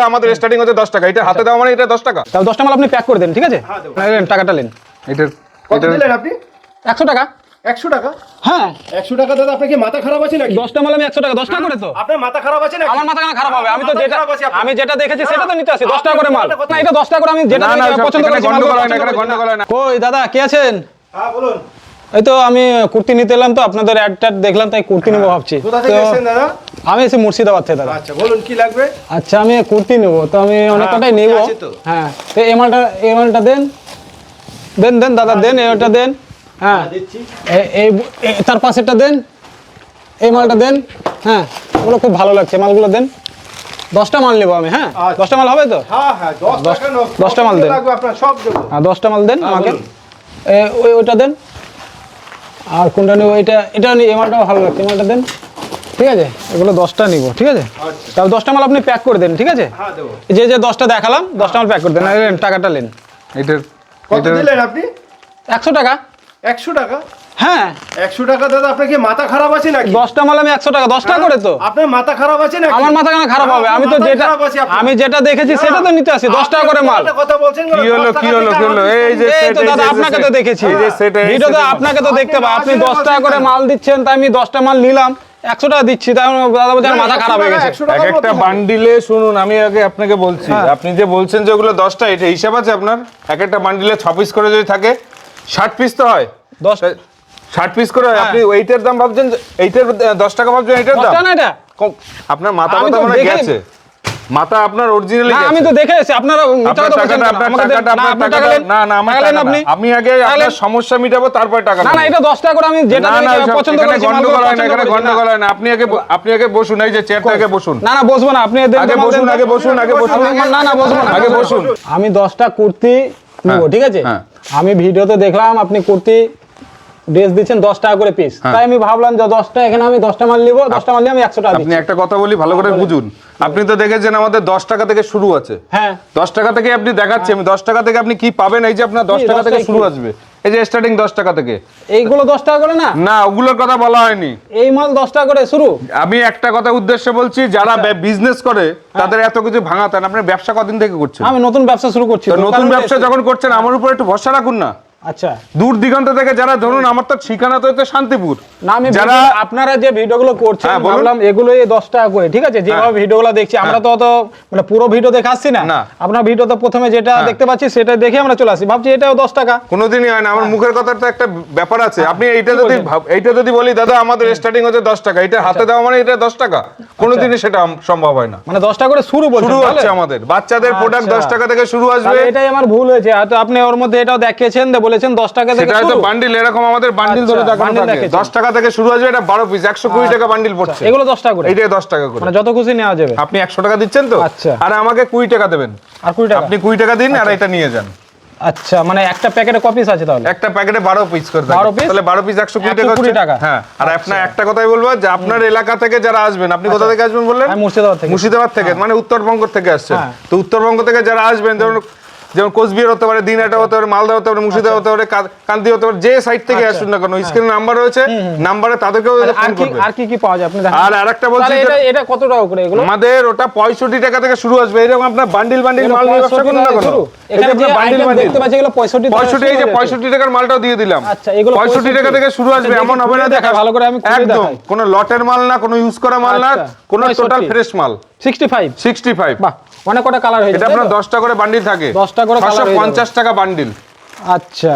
আমাদের স্টার্টিং হচ্ছে 10 টাকা। এটা হাতে দাও মানে এটা 10 টাকা। তাহলে 10টা মাল আপনি প্যাক করে দেন, ঠিক আছে? নেন টাকাটা নেন। এটার কত দিলেন আপনি? 100 টাকা। 100 টাকা? হ্যাঁ 100 টাকা দাদা, আপনার কি মাথা খারাপ আছে নাকি? 10টা মাল আমি 100 টাকা, 10 টাকা করে তো। আপনার মাথা খারাপ আছে নাকি? আমার মাথা কেন খারাপ হবে? আমি তো মাথা যেটা খারাপ আছে আপনার। আমি যেটা দেখেছি সেটা তো নিতে আসি। 10 টাকা করে মাল না, এটা 10 টাকা করে আমি যেটা না, দেখে পছন্দ করেছি। গন্ডগোল হয় না, এখানে গন্ডগোল হয় না। কই দাদা কে আছেন? হ্যাঁ বলুন। এই তো আমি কুর্তি নিতে এলাম, তো আপনাদের অ্যাডটা দেখলাম তাই কুর্তি নেবো ভাবছি। কোথা থেকে তো এসেছেন দাদা? আমি এসে মুর্শিদাবাদ থেকে দাদা। আচ্ছা বলুন কি লাগবে? আচ্ছা আমি কুর্তি নেবো, তো আমি অনেক কটাই কুর্তি নেবো। আছে তো। হ্যাঁ তো এই মালটা দেন দেন দেন দাদা, দেন এটা দেন। হ্যাঁ দিচ্ছি। তার পাশেরটা দেন, এই মালটা দেন। হ্যাঁ ওগুলো খুব ভালো লাগছে, মালগুলো দেন। 10টা মাল নেবো আমি। হ্যাঁ আচ্ছা। 10টা মাল হবে তো? হ্যাঁ হ্যাঁ 10 টাকা নো। 10টা মাল দেন। লাগবে আপনার সব দেবো। হ্যাঁ 10টা মাল দেন আমাকে। বলুন। ওইটা দেন। আর কোনটা নেবো? এটা নিই, এই মালটাও ভালো লাগছে, এই মালটা দেন। ঠিক আছে এগুলো 10টা নিবো, ঠিক আছে? আচ্ছা। তাহলে 10টা মাল আপনি প্যাক করে দেন, ঠিক আছে? হ্যাঁ দেবো। যে 10টা দেখালাম 10টা মাল প্যাক করে দেন। আর নেন, টাকাটা নেন। এটার কত দিলেন আপনি? 100 টাকা। 100 টাকা? হ্যাঁ 100 টাকা দাদা, আপনার কি মাথা খারাপ আছে নাকি? 10টা মাল আমি 100 টাকা, 10 টাকা করে তো। আপনার মাথা খারাপ আছে নাকি? আমার মাথা কেন খারাপ হবে? আমি তো মাথা যেটা খারাপ আছে আপনার। আমি যেটা দেখেছি সেটা তো নিতে আসি। 10 টাকা করে মাল। আপনি কথা বলছেন কেন? কি হলো 10 কি টাকা হলো থেকে কি হলো? আমার এই যে এই তো set, দাদা এই যে আপনাকে তো set। দেখেছি এই যে set, এই ভিডিওতে, set। আপনাকে তো দেখতে পাই। আপনি আপনি 10 টাকা করে মাল দিচ্ছেন, তাই আমি 10টা মাল নিলাম, 100 টাকা দিচ্ছি, তাই দাদা বলছেন মাথা খারাপ হয়ে গেছে। 100 টাকার এক একটা মধ্যে বান্ডিলে শুনুন, আমি আগে আপনাকে বলছি, আপনি যে বলছেন যে ওগুলো 10টা, এটা হিসাব আছে আপনার? এক একটা বান্ডিলে 6 পিস করে যদি থাকে 60 পিস তো হয়। 60 পিস করে হয়। আপনি এইটার দাম ভাবছেন, এইটার 10 টাকা ভাবছেন, এইটার 10 দাম? টাকা না এটা? আপনার মাথা আমি কথা তো মনে দেখে- গেছে, মাথা আপনার অরিজিনালি না গেছে। আমি তো দেখে এসেছি। আপনারা মিথ্যা আপনার কথা বলছেন টাকাটা, কেন? আপনার আমাকে দেন। টাকাটা, না, আপনার আপনার টাকাটা, টাকা দেন। না না আমার টাকা টাকা দেন না। আপনি। আমি আগে টাকা আপনার দেন। সমস্যা মিটাবো, তারপর টাকা না দেবো। না এটা 10 টাকা করে আমি যেটা না না দেখে ওইসব- পছন্দ এখানে করেছি, গন্ডগোল মালগুলো হয় না, পছন্দ এখানে করেছি। গন্ডগোল হয় না। আপনি আগে বসুন, এই যে চেয়ারটা আগে বসুন। না না বসবো না, আপনি দেন। আগে তো মাল বসুন, দেন তো। আগে বসুন, আগে বসুন। না না বসবো না, আগে বসুন। আমি 10টা কুর্তি নেবো, হ্যাঁ, ঠিক আছে? হ্যাঁ। আমি ভিডিওতে দেখলাম আপনি কুর্তি ড্রেস দিচ্ছেন 10 টাকা করে পিস, তাই আমি ভাবলাম যে 10টা এখানে আমি 10টা মাল নিবো, 10টা মাল নিয়ে আমি 100 টাকা আপনি দিচ্ছি। একটা কথা বলি, ভালো করে বুঝুন। আপনি তো দেখেছেন আমাদের 10 টাকা থেকে শুরু আছে। হ্যাঁ 10 টাকা থেকে আপনি দেখাচ্ছি আমি, 10 টাকা থেকে আপনি কি পাবেন? এই যে আপনার 10 কি, টাকা 10 থেকে টাকা শুরু কি? আসবে, এই যে স্টার্টিং 10 টাকা থেকে। এইগুলো 10 টাকা করে না? না ওগুলোর কথা বলা হয়নি। এই মাল 10 টাকা করে শুরু। আমি একটা কথা উদ্দেশ্যে বলছি, যারা বিজনেস করে তাদের এত কিছু ভাঙাতেন। আপনি ব্যবসা কদিন থেকে করছেন? আমি নতুন ব্যবসা শুরু করছি তো তো, নতুন কারণ ব্যবসা যখন করছেন আমার উপর একটু ভরসা রাখুন না। আচ্ছা দূর দিগন্ত থেকে যারা, ধরুন আমার তো ঠিকানা তো হচ্ছে শান্তিপুর। না আমি যারা আপনারা যে ভিডিওগুলো করছেন হ্যাঁ, বলুন। ভাবলাম এগুলোই 10 টাকা করে, ঠিক আছে? যেভাবে ভিডিওগুলো দেখছি আমরা তো অত মানে পুরো ভিডিও দেখাচ্ছি না। না। আপনার ভিডিওতে প্রথমে যেটা দেখতে পাচ্ছি সেটা দেখে আমরা চলে আসি, ভাবছি এটাও 10 টাকা। কোনোদিনই হয় না। আমার মুখের কথার তো একটা ব্যাপার আছে। আপনি এইটা যদি বলি দাদা আমাদের স্টার্টিং হচ্ছে 10 টাকা, এটা হাতে দেওয়া মানে এটা 10 টাকা, কোনোদিনই সেটা সম্ভব হয় না। মানে 10 টাকা করে শুরু বলছেন শুরু তাহলে? হচ্ছে আমাদের বাচ্চাদের প্রোডাক্ট 10 টাকা থেকে শুরু আসবে। তাহলে এটাই আমার ভুল হয়েছে, হয়তো আপনি ওর মধ্যে এটাও দেখিয়েছেন, বলেছেন 10 টাকা থেকে সেটা হয়তো শুরু। বান্ডিল, এরকম আমাদের বান্ডিল ধরে আচ্ছা, দেখানো বান্ডিল থাকে। দেখিয়েছেন। 10 টাকা থেকে শুরু আসবে, এটা 12 পিস 120 টাকা বান্ডিল পড়ছে। এগুলো 10 টাকা করে, এইটাই 10 টাকা করে। মানে যত খুশি নেওয়া যাবে। আপনি 100 টাকা দিচ্ছেন তো, আচ্ছা। আর আমাকে 20 টাকা দেবেন। আর 20 টাকা? আপনি 20 টাকা দিন আর এটা নিয়ে যান। আচ্ছা মানে একটা প্যাকেটে কয় পিস আছে তাহলে? একটা প্যাকেটে 12 পিস করে 12 থাকে, piece? তাহলে 12 পিস 120 টাকা 120 হচ্ছে। টাকা। হ্যাঁ, আর আপনার একটা কথাই বলবো যে আপনার এলাকা থেকে যারা আসবেন, আপনি কোথা থেকে আসবেন বললেন? আমি মুর্শিদাবাদ থেকে। মুর্শিদাবাদ থেকে, মানে উত্তরবঙ্গ থেকে আসছেন। হ্যাঁ। তো উত্তরবঙ্গ থেকে যারা আসবেন, যেমন কোচবিহার হতে পারে, দিনহাটা হতে পারে, মালদা হতে পারে, মুর্শিদাবাদ হতে পারে, কান্দি হতে পারে, যে সাইড থেকে আসুন না কেন, স্ক্রিনে নাম্বার রয়েছে, নাম্বারে তাদেরকেও ফোন করবেন। আর কি পাওয়া যায় আপনি দেখেন? আর আরেকটা বলছি, তাহলে এটা কত টাকা করে এগুলো? আমাদের ওটা 65 টাকা থেকে শুরু আসবে। এরকম আপনার বান্ডিল মাল নিয়ে ব্যবসা করুন না কেন। এখানে যে আইটেম দেখতে পাচ্ছি এগুলো 65 টাকা। 65, এই যে 65 টাকার মালটাও দিয়ে দিলাম। আচ্ছা, এগুলো 65 টাকা থেকে শুরু আসবে, দেখি এমন হবে না। খুলে দেখাই, ভালো করে আমি খুলে একদম দেখাই। কোন লটের মাল না, কোন ইউজ করা মাল না, আচ্ছা, কোন 65 টোটাল ফ্রেশ মাল। 65। 65। বাহ, অনেক কটা কালার হয়েছে। এটা আপনার 10 টাকা করে বান্ডিল থাকে। 10 টাকা করে কালার হয়ে 50 টাকা বান্ডিল। আচ্ছা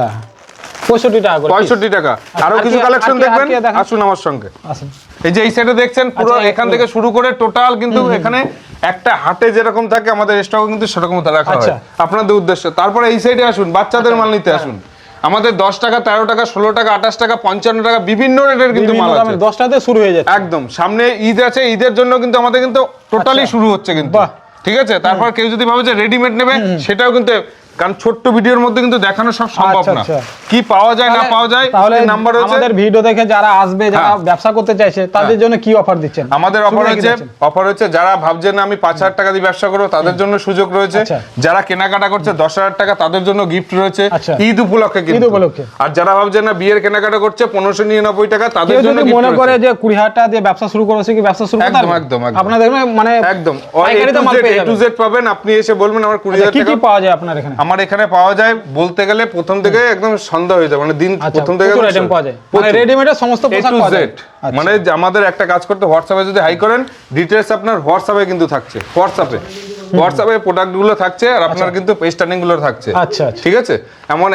65 টাকা করে। 65 টাকা। আরো আর কিছু কি- কালেকশন আর কি দেখবেন, দেখান? আসুন আমার সঙ্গে। আসুন। এই যে এই সাইডে দেখছেন পুরো, আচ্ছা, এখান থেকে শুরু করে টোটাল কিন্তু এখানে একটা হাটে যেরকম থাকে আমাদের স্টক কিন্তু সেরকম রাখা হয় আচ্ছা। আপনাদের উদ্দেশ্যে। তারপরে এই সাইডে আসুন, বাচ্চাদের মাল নিতে আসুন। আমাদের 10 টাকা, 13 টাকা, 16 টাকা, 28 টাকা, 55 টাকা, বিভিন্ন রেটের কিন্তু মাল আছে। 10 টাকাতে শুরু হয়ে যাচ্ছে। একদম সামনে ঈদ আছে, ঈদের জন্য কিন্তু আমাদের কিন্তু টোটালি শুরু হচ্ছে কিন্তু। বাহ। ঠিক আছে, তারপর কেউ যদি ভাবে যে রেডিমেড নেবে, সেটাও কিন্তু কারণ ছোট্ট ভিডিওর মধ্যে কিন্তু দেখানো সব সম্ভব আচ্ছা, না আচ্ছা। কি পাওয়া যায় না পাওয়া যায় তাহলে নাম্বার রয়েছে আমাদের ভিডিও দেখে যারা আসবে যারা হ্যাঁ। ব্যবসা করতে চাইছে তাদের জন্য কি অফার দিচ্ছেন? আমাদের অফার শুরুটা কি হচ্ছে দিচ্ছেন? যারা ভাবছেন না আমি 5,000 টাকা দিয়ে ব্যবসা করবো তাদের জন্য সুযোগ রয়েছে আচ্ছা। যারা কেনাকাটা করছে 10,000 টাকা তাদের জন্য গিফট রয়েছে আচ্ছা। ঈদ উপলক্ষে কিন্তু। ঈদ উপলক্ষে। আর যারা ভাবছেন না বিয়ের কেনাকাটা করছে 1599 টাকা তাদের কেউ জন্য যদি gift মনে করে রয়েছে। যে 20,000 টাকা দিয়ে ব্যবসা শুরু করেছে কি ব্যবসা শুরু করতে একদম, পারবে? একদম, একদম। আপনাদের মানে একদম পাইকারিতে মাল পেয়ে A to Z যাবেন। পাবেন আপনি এসে বলবেন আমার আচ্ছা, 20,000 কি টাকা কি পাওয়া যায় আপনার এখানে? আমার এখানে পাওয়া যায় বলতে গেলে প্রথম থেকে একদম সন্ধ্যা হয়ে যায় মানে দিন আচ্ছা, প্রথম থেকে প্রচুর একদম item পাওয়া যায়। মানে প্রচুর। রেডিমেডের সমস্ত A পোশাক to পাওয়া Z যায়। আচ্ছা। মানে যে আমাদের একটা কাজ করতে হোয়াটসঅ্যাপে যদি হাই করেন ডিটেইলস আপনার হোয়াটসঅ্যাপে কিন্তু থাকছে হোয়াটসঅ্যাপে প্রোডাক্টগুলো থাকছে আর আপনার কিন্তু স্টার্টিং গুলো থাকছে আচ্ছা, আচ্ছা। ঠিক আছে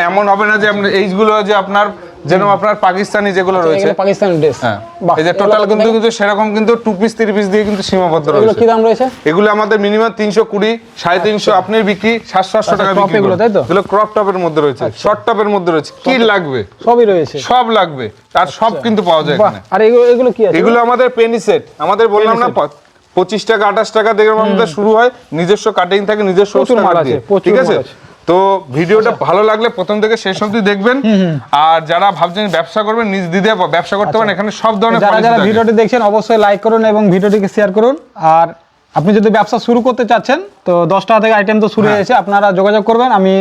এমন হবে না যে আপনার এইগুলো যে আপনার যেরকম আপনার পাকিস্তানি যেগুলো রয়েছে এগুলো পাকিস্তানি ড্রেস। হ্যাঁ এই যে টোটাল কিন্তু সেরকম কিন্তু 2 পিস 3 পিস দিয়ে কিন্তু সীমাবদ্ধ এগুলো রয়েছে কি দাম রয়েছে? এগুলো আমাদের মিনিমাম 320 350 আপনি বিক্রি 700 টাকা crop বিক্রি এগুলো, করেন। তাই তো? এগুলো ক্রপ টপের মধ্যে রয়েছে শর্ট টপের মধ্যে রয়েছে কি লাগবে সবই রয়েছে। সব লাগবে আর সব কিন্তু পাওয়া যায় বাহ, এখানে আর এগুলো এগুলো কি আছে? এগুলো আমাদের পেনি সেট আমাদের বললাম না 25 টাকা 28 টাকা থেকে আমাদের শুরু হয় নিজস্ব কাটিং থাকে নিজস্ব প্রচুর মাল স্ট্যান্ডার্ড আছে, দিয়ে প্রচুর ঠিক আছে মাল আছে। তো ভিডিওটা ভালো লাগলে প্রথম থেকে শেষ অবধি দেখবেন আর যারা ভাবছেন ব্যবসা করবেন নিজ দিদে ব্যবসা করতে পারেন এখানে সব ধরনের যারা policy যারা থাকে। ভিডিওটি দেখছেন অবশ্যই লাইক করুন এবং ভিডিওটিকে শেয়ার করুন আর আপনি যদি ব্যবসা শুরু করতে চাচ্ছেন তো 10 টাকা থেকে আইটেম তো শুরু হয়েছে আপনারা যোগাযোগ করবেন আমি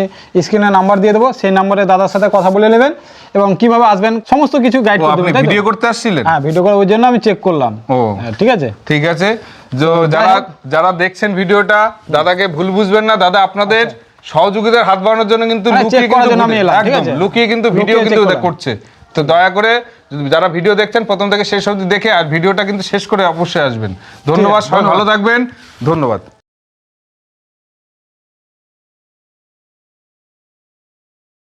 স্ক্রিনে নাম্বার দিয়ে দেবো সেই নম্বরে দাদার সাথে কথা বলে নেবেন এবং কিভাবে আসবেন সমস্ত কিছু গাইড ও, করে আপনি দেবেন তাই তো? ভিডিও করতে আসছিলেন হ্যাঁ ভিডিও করে ওই জন্য আমি চেক করলাম ও। হ্যাঁ, ঠিক আছে ঠিক আছে যারা যারা দেখছেন ভিডিওটা দাদাকে ভুল বুঝবেন না দাদা আপনাদের সহযোগিতার হাত বাড়ানোর জন্য কিন্তু হ্যাঁ, লুকিয়ে check করার কিন্তু জন্য আমি এলাম, ঠিক একদম আছে? লুকিয়ে কিন্তু ভিডিও লুকিয়ে কিন্তু check ওদের করা। করছে তো দয়া করে যারা ভিডিও দেখছেন প্রথম থেকে শেষ অবধি দেখে আর ভিডিওটা কিন্তু শেষ করে অবশ্যই আসবেন ধন্যবাদ সবাই ভালো থাকবেন ধন্যবাদ